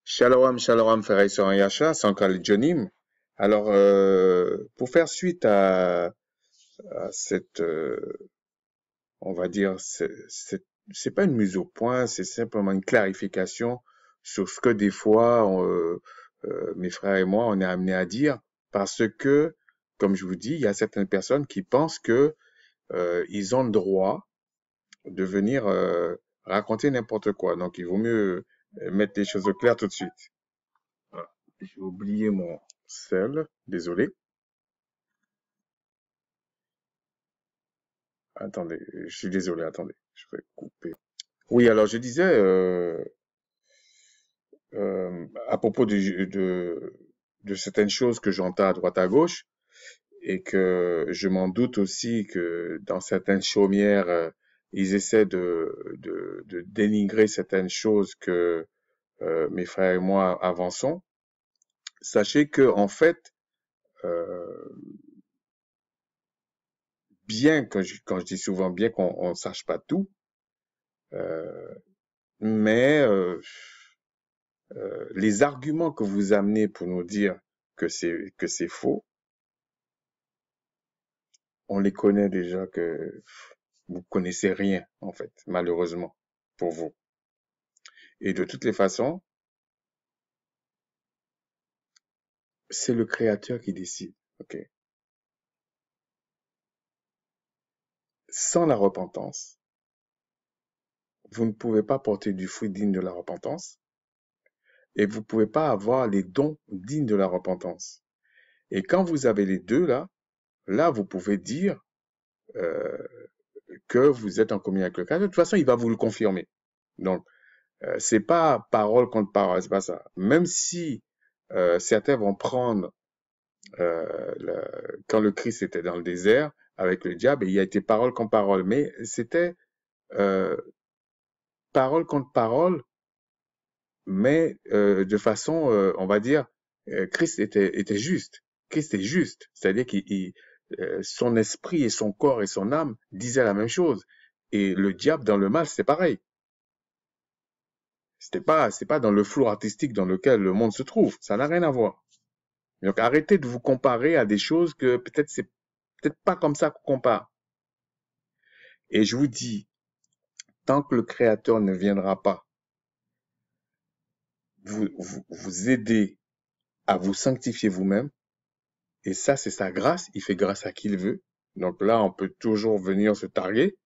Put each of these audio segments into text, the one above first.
Shalom, shalom, frères et sœurs en Yasha, c'est encore les Jonim. Alors, pour faire suite à cette, on va dire, c'est pas une mise au point, c'est simplement une clarification sur ce que des fois, mes frères et moi, on est amenés à dire, parce que, comme je vous dis, il y a certaines personnes qui pensent que ils ont le droit de venir raconter n'importe quoi. Donc, il vaut mieux mettre les choses au clair tout de suite. Voilà. J'ai oublié mon sel, désolé. Attendez, je suis désolé, attendez, je vais couper. Oui, alors je disais à propos de certaines choses que j'entends à droite à gauche et que je m'en doute aussi que dans certaines chaumières, ils essaient de dénigrer certaines choses que mes frères et moi avançons. Sachez que en fait, euh, bien quand je dis souvent bien qu'on ne sache pas tout, euh, mais les arguments que vous amenez pour nous dire que c'est faux, on les connaît déjà que vous connaissez rien en fait, malheureusement pour vous. Et de toutes les façons, c'est le Créateur qui décide. Ok. Sans la repentance, vous ne pouvez pas porter du fruit digne de la repentance et vous ne pouvez pas avoir les dons dignes de la repentance. Et quand vous avez les deux là vous pouvez dire euh, que vous êtes en communion avec le Créateur. De toute façon, il va vous le confirmer. Donc, c'est pas parole contre parole, c'est pas ça. Même si certains vont prendre quand le Christ était dans le désert avec le diable, et il y a été parole contre parole, mais c'était euh, parole contre parole, mais de façon, on va dire, Christ était juste. Christ est juste, c'est-à-dire son esprit et son corps et son âme disaient la même chose. Et le diable dans le mal, c'est pareil. C'est pas dans le flou artistique dans lequel le monde se trouve. Ça n'a rien à voir. Donc arrêtez de vous comparer à des choses que peut-être c'est peut-être pas comme ça qu'on compare. Et je vous dis, tant que le Créateur ne viendra pas vous aider à vous sanctifier vous-même, et ça c'est sa grâce, il fait grâce à qui il veut. Donc là, on peut toujours venir se targuer.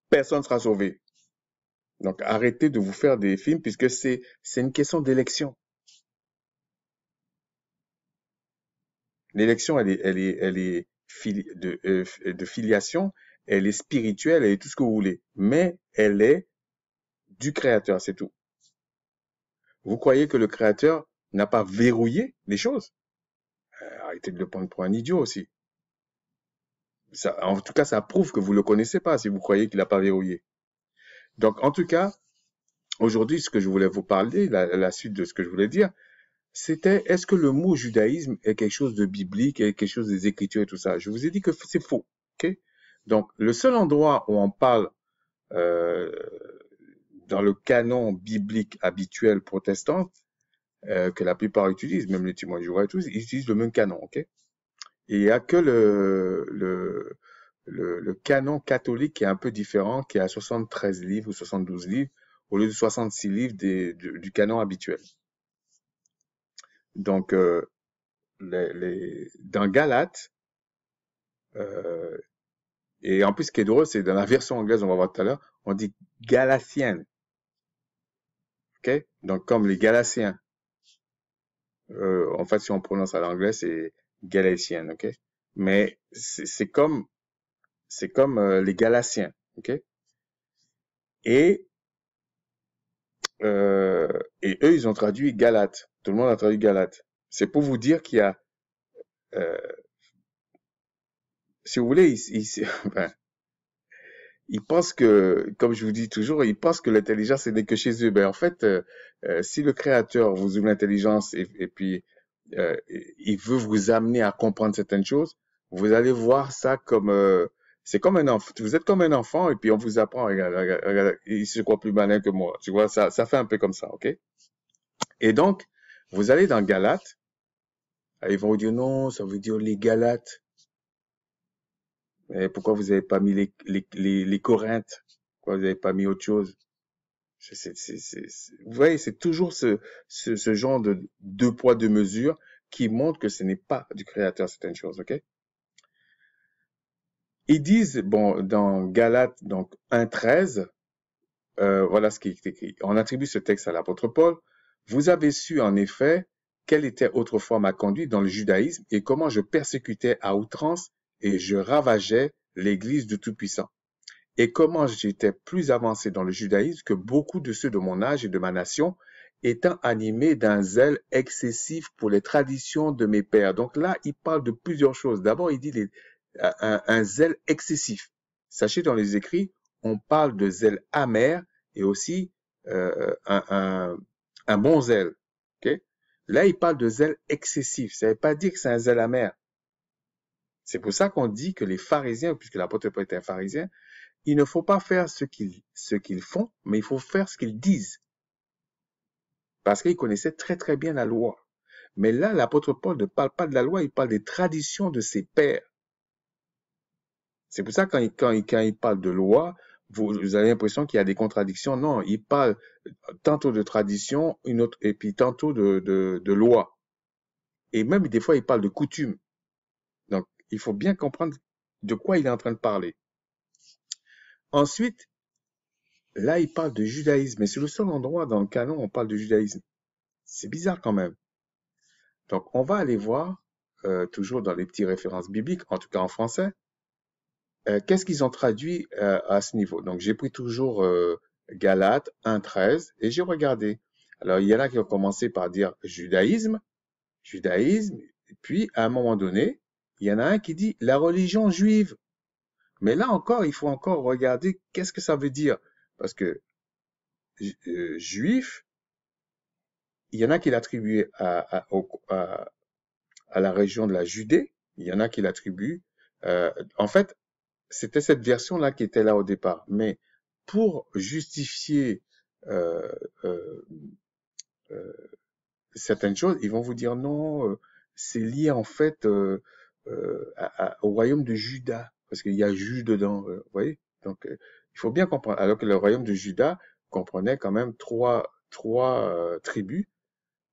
Personne ne sera sauvé. Donc arrêtez de vous faire des films puisque c'est une question d'élection. L'élection, elle est de filiation, elle est spirituelle, elle est tout ce que vous voulez. Mais elle est du Créateur, c'est tout. Vous croyez que le Créateur n'a pas verrouillé les choses? Arrêtez de le prendre pour un idiot aussi. Ça, en tout cas, ça prouve que vous le connaissez pas si vous croyez qu'il n'a pas verrouillé. Donc, en tout cas, aujourd'hui, ce que je voulais vous parler, la suite de ce que je voulais dire, c'était est-ce que le mot judaïsme est quelque chose de biblique, est quelque chose des Écritures et tout ça? Je vous ai dit que c'est faux. Ok. Donc, le seul endroit où on parle euh, dans le canon biblique habituel protestant, que la plupart utilisent, même les témoins de Jéhovah et tous, ils utilisent le même canon. Ok. Et il n'y a que le canon catholique qui est un peu différent, qui est à 73 livres ou 72 livres, au lieu de 66 livres du canon habituel. Donc, dans Galates, euh, et en plus, ce qui est drôle, c'est dans la version anglaise, on va voir tout à l'heure, on dit Galatienne. Ok? Donc, comme les Galatiens. En fait, si on prononce à l'anglais, c'est Galatienne. Ok? Mais c'est comme les Galatiens. Ok? Et, et eux, ils ont traduit Galate. Tout le monde a traduit Galate. C'est pour vous dire qu'il y a, euh, si vous voulez, enfin, ils pensent que, comme je vous dis toujours, ils pensent que l'intelligence n'est que chez eux. Ben, en fait, si le Créateur vous ouvre l'intelligence et puis il veut vous amener à comprendre certaines choses, vous allez voir ça comme C'est comme un enfant. Vous êtes comme un enfant et puis on vous apprend, regarde, regarde, regarde, il se croit plus malin que moi. Tu vois, ça fait un peu comme ça, ok? Et donc, vous allez dans Galates, ils vont vous dire non, ça veut dire les Galates. Mais pourquoi vous n'avez pas mis les Corinthes? Pourquoi vous n'avez pas mis autre chose? Vous voyez, c'est toujours ce genre de deux poids, deux mesures qui montre que ce n'est pas du Créateur certaines choses, ok? Ils disent, bon, dans Galates, donc 1,13, voilà ce qui est écrit. On attribue ce texte à l'apôtre Paul. Vous avez su, en effet, quelle était autrefois ma conduite dans le judaïsme et comment je persécutais à outrance et je ravageais l'Église du Tout-Puissant. Et comment j'étais plus avancé dans le judaïsme que beaucoup de ceux de mon âge et de ma nation, étant animés d'un zèle excessif pour les traditions de mes pères. Donc là, il parle de plusieurs choses. D'abord, il dit un zèle excessif. Sachez, dans les écrits, on parle de zèle amer et aussi un bon zèle. Okay? Là, il parle de zèle excessif. Ça ne veut pas dire que c'est un zèle amer. C'est pour ça qu'on dit que les pharisiens, puisque l'apôtre Paul était un pharisien, il ne faut pas faire ce qu'ils font, mais il faut faire ce qu'ils disent. Parce qu'ils connaissaient très très bien la loi. Mais là, l'apôtre Paul ne parle pas de la loi, il parle des traditions de ses pères. C'est pour ça que quand il parle de loi, vous avez l'impression qu'il y a des contradictions. Non, il parle tantôt de tradition, une autre, et puis tantôt de loi. Et même des fois, il parle de coutume. Donc, il faut bien comprendre de quoi il est en train de parler. Ensuite, là, il parle de judaïsme. Et c'est le seul endroit dans le canon où on parle de judaïsme. C'est bizarre quand même. Donc, on va aller voir, toujours dans les petites références bibliques, en tout cas en français, qu'est-ce qu'ils ont traduit à ce niveau. Donc, j'ai pris toujours Galates 1,13 et j'ai regardé. Alors, il y en a qui ont commencé par dire judaïsme, et puis à un moment donné, il y en a un qui dit la religion juive. Mais là encore, il faut encore regarder qu'est-ce que ça veut dire. Parce que juif, il y en a qui l'attribuent à la région de la Judée, il y en a qui l'attribuent. En fait, c'était cette version-là qui était là au départ. Mais pour justifier euh, euh, euh, certaines choses, ils vont vous dire non, c'est lié en fait au royaume de Juda, parce qu'il y a Jude dedans, vous voyez. Donc, il faut bien comprendre. Alors que le royaume de Juda comprenait quand même trois tribus.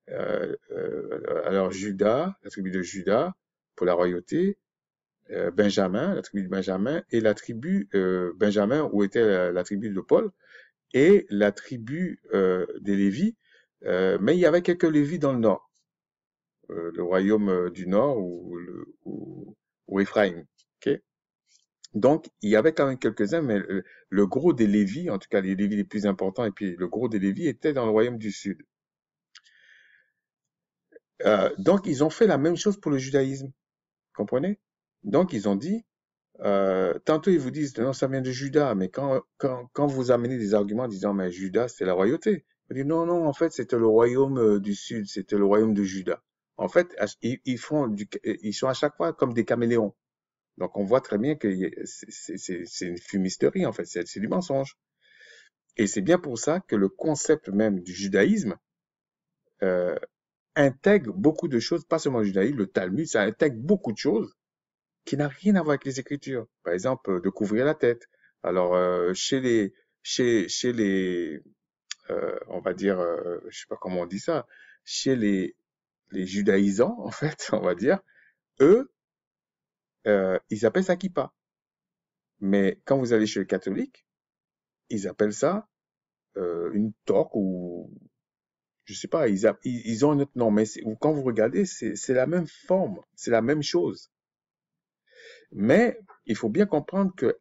Alors Juda, la tribu de Juda pour la royauté, Benjamin, la tribu de Benjamin, et la tribu Benjamin où était la tribu de Paul, et la tribu des Lévis, mais il y avait quelques Lévis dans le nord, le royaume du nord ou Éphraïm. Okay? Donc il y avait quand même quelques-uns, mais le gros des Lévis, en tout cas les Lévis les plus importants, et puis le gros des Lévis était dans le royaume du sud. Donc ils ont fait la même chose pour le judaïsme, comprenez? Donc ils ont dit, tantôt ils vous disent non, ça vient de Juda, mais quand vous amenez des arguments en disant mais Juda c'est la royauté, vous dites non, non, en fait c'était le royaume du sud, c'était le royaume de Juda. En fait, ils sont à chaque fois comme des caméléons. Donc on voit très bien que c'est une fumisterie en fait, c'est du mensonge. Et c'est bien pour ça que le concept même du judaïsme euh, intègre beaucoup de choses, pas seulement le judaïsme, le Talmud, ça intègre beaucoup de choses qui n'a rien à voir avec les Écritures. Par exemple, de couvrir la tête. Alors, chez les, on va dire, je sais pas comment on dit ça, chez les judaïsants, en fait, on va dire, eux, ils appellent ça kippa. Mais quand vous allez chez les catholiques, ils appellent ça une toque ou je sais pas, ils ont un autre nom. Mais quand vous regardez, c'est la même forme, c'est la même chose. Mais il faut bien comprendre que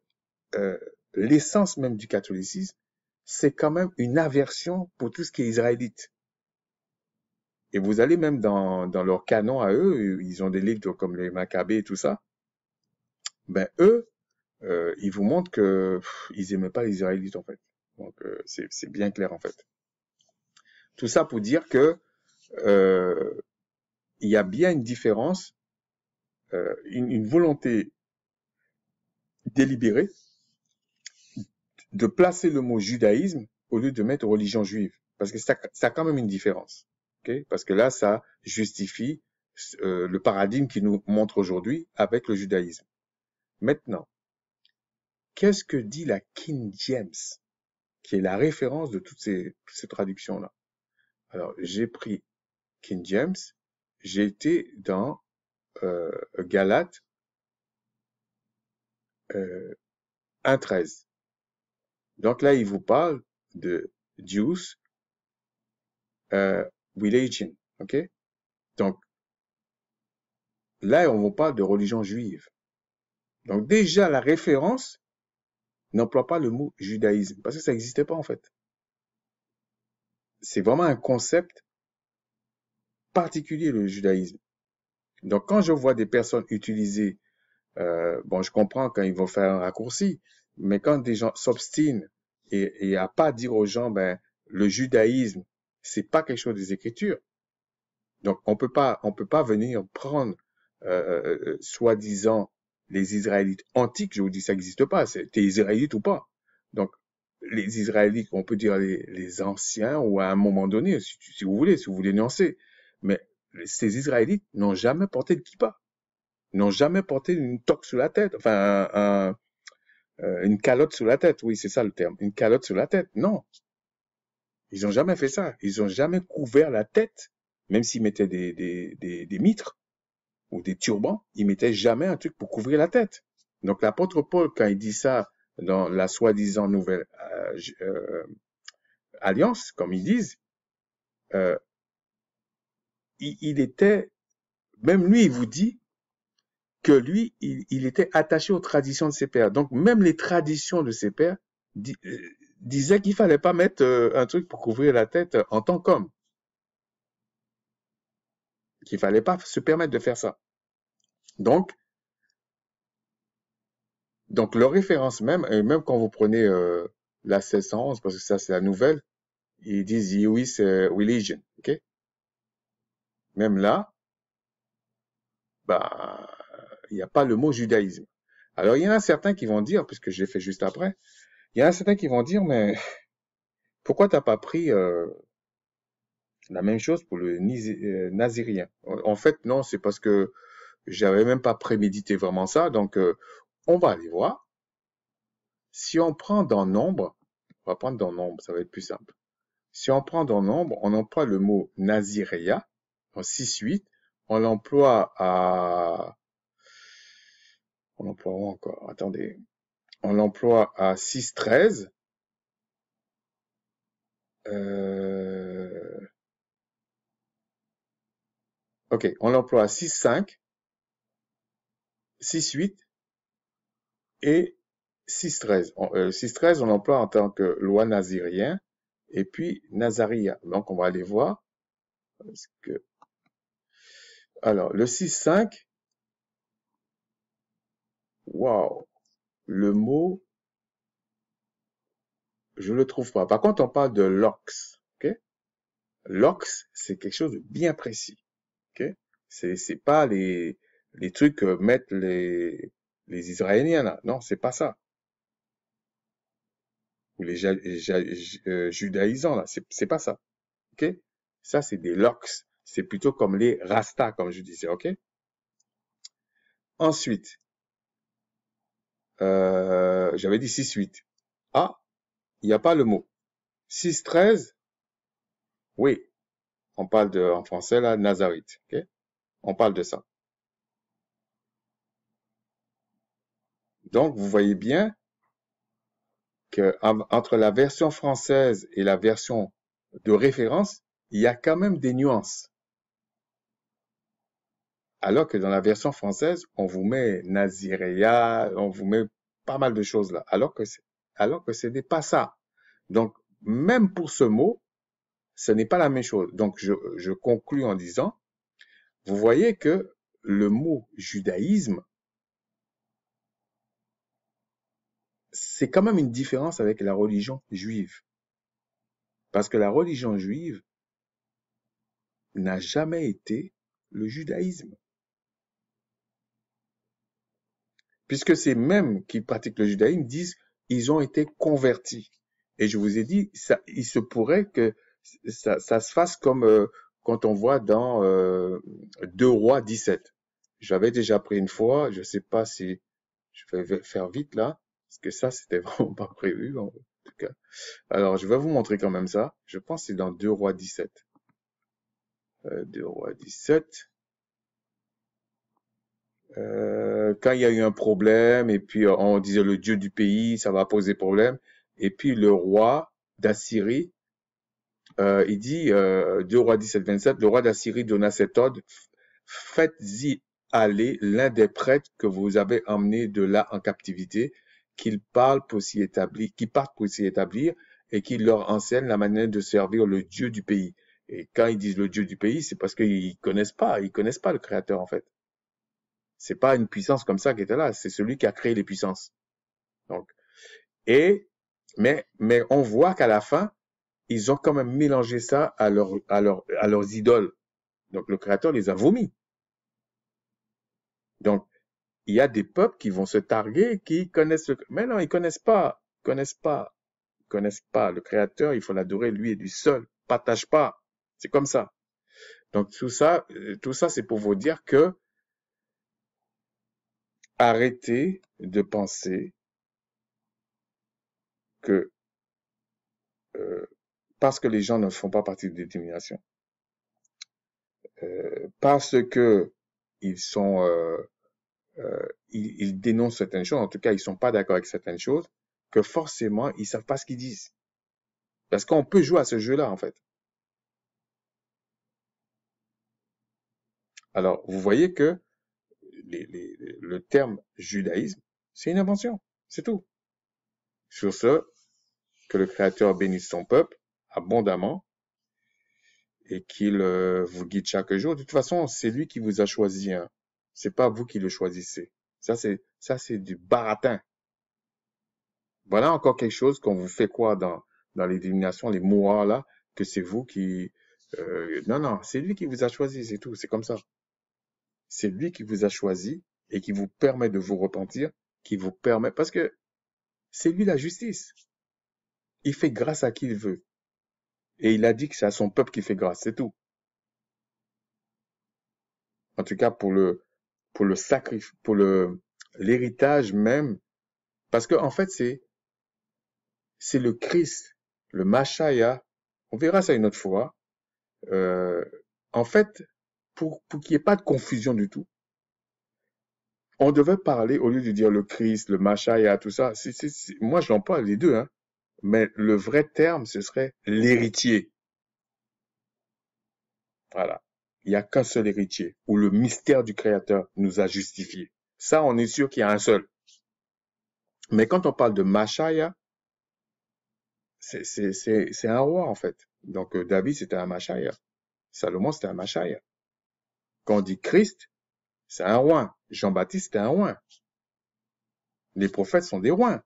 euh, l'essence même du catholicisme, c'est quand même une aversion pour tout ce qui est israélite. Et vous allez même dans leur canon à eux, ils ont des livres comme les Maccabées et tout ça. Ben eux, ils vous montrent que ils aimaient pas les Israélites en fait. Donc c'est bien clair en fait. Tout ça pour dire que euh, il y a bien une différence, une volonté délibérée de placer le mot judaïsme au lieu de mettre religion juive. Parce que ça a quand même une différence. Okay? Parce que là, ça justifie le paradigme qui nous montre aujourd'hui avec le judaïsme. Maintenant, qu'est-ce que dit la King James, qui est la référence de toutes ces traductions-là? Alors, j'ai pris King James, j'ai été dans Galates 1.13. Donc là, il vous parle de Jews, religion, ok? Donc là, on vous parle de religion juive. Donc déjà, la référence n'emploie pas le mot judaïsme, parce que ça n'existait pas en fait. C'est vraiment un concept particulier, le judaïsme. Donc quand je vois des personnes utiliser, bon, je comprends quand ils vont faire un raccourci, mais quand des gens s'obstinent et à pas dire aux gens, ben, le judaïsme, c'est pas quelque chose des Écritures. Donc on peut pas venir prendre soi-disant les Israélites antiques. Je vous dis, ça n'existe pas. T'es Israélite ou pas. Donc les Israélites, on peut dire les anciens ou à un moment donné, si vous voulez nuancer. Mais ces Israélites n'ont jamais porté de kippa, n'ont jamais porté une toque sur la tête, enfin une calotte sur la tête. Oui, c'est ça le terme, une calotte sur la tête. Non, ils n'ont jamais fait ça. Ils n'ont jamais couvert la tête, même s'ils mettaient des mitres ou des turbans, ils mettaient jamais un truc pour couvrir la tête. Donc l'apôtre Paul, quand il dit ça dans la soi-disant nouvelle alliance, comme ils disent, euh, il était, même lui, il vous dit que lui, il était attaché aux traditions de ses pères. Donc même les traditions de ses pères disaient qu'il fallait pas mettre un truc pour couvrir la tête en tant qu'homme, qu'il fallait pas se permettre de faire ça. Donc leur référence même, et même quand vous prenez la 1611, parce que ça c'est la nouvelle, ils disent oui, c'est religion, ok? Même là, bah, il n'y a pas le mot judaïsme. Alors il y en a certains qui vont dire, puisque je l'ai fait juste après, il y en a certains qui vont dire, mais pourquoi t'as pas pris la même chose pour le nazirien? En fait, non, c'est parce que j'avais même pas prémédité vraiment ça, donc on va aller voir. Si on prend dans nombre, on va prendre dans nombre, ça va être plus simple. Si on prend dans nombre, on emploie le mot naziréa en 6-8, on l'emploie à... On l'emploie où encore? Attendez. On l'emploie à 6-13. Ok, on l'emploie à 6-5, 6-8 et 6-13. 6-13, on l'emploie en tant que loi nazirien et puis nazaria. Donc, on va aller voir. Parce que... Alors, le 6-5, waouh, le mot, je le trouve pas. Par contre, on parle de lox. Ok? Lox, c'est quelque chose de bien précis. Ok? C'est pas les trucs que mettent les Israéliens là. Non, c'est pas ça. Ou les judaïsants là. C'est pas ça. Ok? Ça, c'est des lox. C'est plutôt comme les rastas, comme je disais. Ok? Ensuite, j'avais dit 6-8. Ah, il n'y a pas le mot. 6-13, oui. On parle de, en français là, Nazarite. Ok? On parle de ça. Donc, vous voyez bien que entre la version française et la version de référence, il y a quand même des nuances. Alors que dans la version française, on vous met Naziréa, on vous met pas mal de choses là. Alors que ce n'est pas ça. Donc, même pour ce mot, ce n'est pas la même chose. Donc, je conclus en disant, vous voyez que le mot judaïsme, c'est quand même une différence avec la religion juive. Parce que la religion juive n'a jamais été le judaïsme. puisque ces mêmes qui pratiquent le judaïsme disent ils ont été convertis. Et je vous ai dit, ça, il se pourrait que ça se fasse comme quand on voit dans 2 Rois 17. J'avais déjà pris une fois, je sais pas si je vais faire vite là, parce que ça, c'était vraiment pas prévu en tout cas. Alors, je vais vous montrer quand même ça. Je pense que c'est dans 2 Rois 17. 2 Rois 17. Quand il y a eu un problème, et puis on disait le Dieu du pays, ça va poser problème. Et puis le roi d'Assyrie, il dit, 2 Rois 17, 27, le roi d'Assyrie donna cet ordre, faites-y aller l'un des prêtres que vous avez emmenés de là en captivité, qu'il parte pour s'y établir, et qu'il leur enseigne la manière de servir le Dieu du pays. Et quand ils disent le Dieu du pays, c'est parce qu'ils connaissent pas le Créateur en fait. C'est pas une puissance comme ça qui était là, c'est celui qui a créé les puissances. Donc, et, mais on voit qu'à la fin, ils ont quand même mélangé ça à leurs idoles. Donc, le Créateur les a vomis. Donc, il y a des peuples qui vont se targuer, qui connaissent mais non, ils connaissent pas, connaissent pas le Créateur, il faut l'adorer lui et lui seul. Partage pas. C'est comme ça. Donc, tout ça, c'est pour vous dire que arrêtez de penser que parce que les gens ne font pas partie de détermination, parce que ils sont, ils dénoncent certaines choses, en tout cas ils sont pas d'accord avec certaines choses, que forcément ils savent pas ce qu'ils disent. Parce qu'on peut jouer à ce jeu-là en fait. Alors vous voyez que le terme judaïsme, c'est une invention, c'est tout. Sur ce, que le Créateur bénisse son peuple abondamment et qu'il vous guide chaque jour. De toute façon, c'est lui qui vous a choisi, hein. C'est pas vous qui le choisissez. Ça, c'est du baratin. Voilà encore quelque chose qu'on vous fait croire dans l'élimination, les mois là, que c'est vous qui, non, non, c'est lui qui vous a choisi, c'est tout. C'est comme ça. C'est lui qui vous a choisi et qui vous permet de vous repentir, qui vous permet, parce que c'est lui la justice. Il fait grâce à qui il veut. Et il a dit que c'est à son peuple qu'il fait grâce, c'est tout. En tout cas, pour le sacrifice, pour l'héritage même, parce que en fait, c'est le Christ, le Machaya. On verra ça une autre fois. Euh, en fait, pour qu'il n'y ait pas de confusion du tout, on devait parler, au lieu de dire le Christ, le Machaya, tout ça, moi je l'emploie les deux, hein, mais le vrai terme, ce serait l'héritier. Voilà. Il n'y a qu'un seul héritier, où le mystère du Créateur nous a justifiés. Ça, on est sûr qu'il y a un seul. Mais quand on parle de Machaya, c'est un roi, en fait. Donc, David, c'était un Machaya. Salomon, c'était un Machaya. Quand on dit Christ, c'est un roi. Jean-Baptiste, c'était un roi. Les prophètes sont des rois.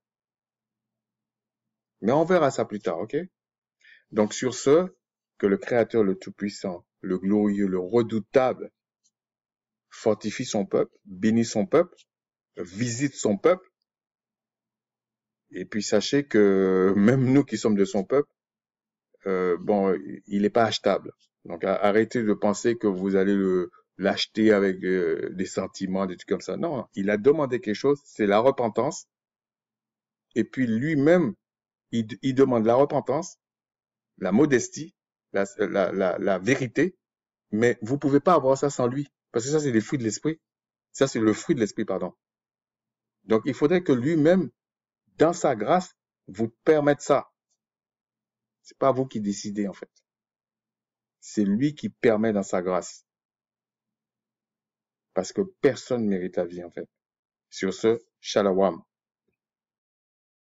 Mais on verra ça plus tard, ok? Donc, sur ce, que le Créateur, le Tout-Puissant, le glorieux, le redoutable, fortifie son peuple, bénit son peuple, visite son peuple, et puis sachez que même nous qui sommes de son peuple, bon, il n'est pas achetable. Donc arrêtez de penser que vous allez l'acheter avec des sentiments, des trucs comme ça. Non, il a demandé quelque chose, c'est la repentance. Et puis lui-même, il demande la repentance, la modestie, la vérité. Mais vous pouvez pas avoir ça sans lui. Parce que ça, c'est les fruits de l'esprit. Ça, c'est le fruit de l'esprit, pardon. Donc il faudrait que lui-même, dans sa grâce, vous permette ça. C'est pas vous qui décidez, en fait. C'est lui qui permet dans sa grâce. Parce que personne ne mérite la vie, en fait. Sur ce, shalom.